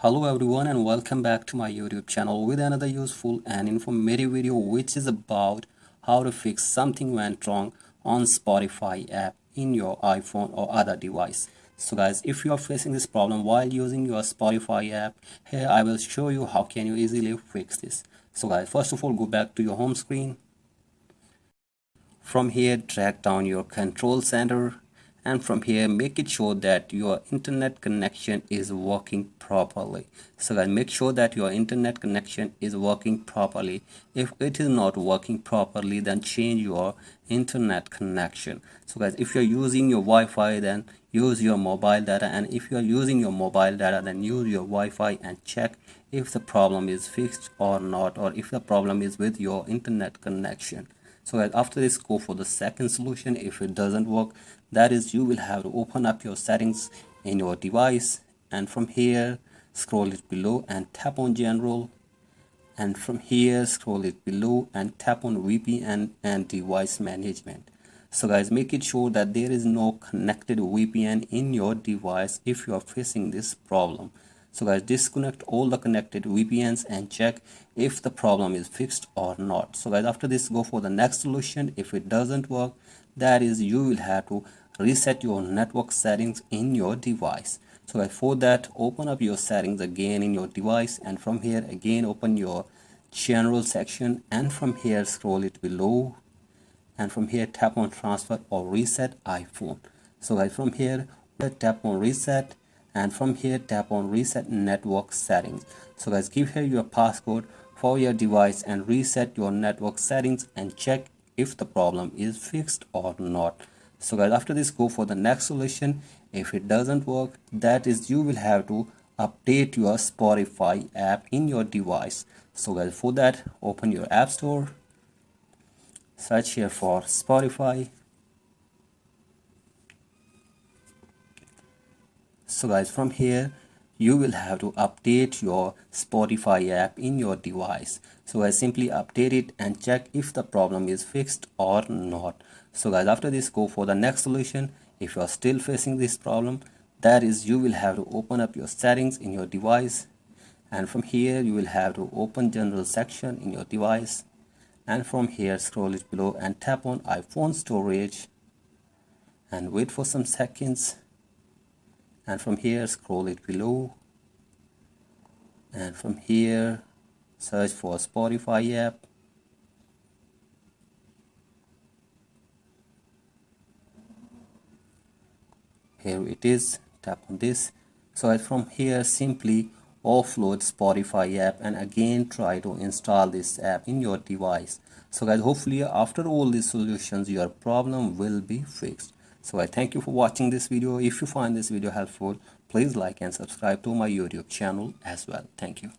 Hello everyone and welcome back to my YouTube channel with another useful and informative video which is about how to fix something went wrong on Spotify app in your iPhone or other device. So guys, if you are facing this problem while using your Spotify app, here I will show you how can you easily fix this. So guys, first of all go back to your home screen. From here drag down your control center, and from here make it sure that your internet connection is working properly. So guys, make sure that your internet connection is working properly. If it is not working properly, then change your internet connection. So guys, if you're using your Wi-Fi, then use your mobile data, and if you're using your mobile data, then use your Wi-Fi and check if the problem is fixed or not, or if the problem is with your internet connection. So after this, go for the second solution. If it doesn't work, that is, you will have to open up your settings in your device, and from here scroll it below and tap on general, and from here scroll it below and tap on VPN and device management. So guys, make it sure that there is no connected VPN in your device if you are facing this problem. So guys, disconnect all the connected VPNs and check if the problem is fixed or not. So guys, after this, go for the next solution. If it doesn't work, that is, you will have to reset your network settings in your device. So guys, for that, open up your settings again in your device, and from here again open your general section, and from here scroll it below, and from here tap on transfer or reset iPhone. So guys, from here tap on reset, and from here tap on reset network settings. So guys, give here your passcode for your device and reset your network settings and check if the problem is fixed or not. So guys, after this, go for the next solution. If it doesn't work, that is, you will have to update your Spotify app in your device. So guys, for that, open your app store, search here for Spotify. So guys, from here you will have to update your Spotify app in your device. So I simply update it and check if the problem is fixed or not. So guys, after this, go for the next solution. If you are still facing this problem, that is, you will have to open up your settings in your device, and from here you will have to open general section in your device, and from here scroll it below and tap on iPhone storage and wait for some seconds, and from here scroll it below, and from here search for Spotify app, here it is, tap on this. So from here simply offload Spotify app and again try to install this app in your device. So guys, hopefully after all these solutions your problem will be fixed. So I thank you for watching this video. If you find this video helpful, please like and subscribe to my YouTube channel as well. Thank you.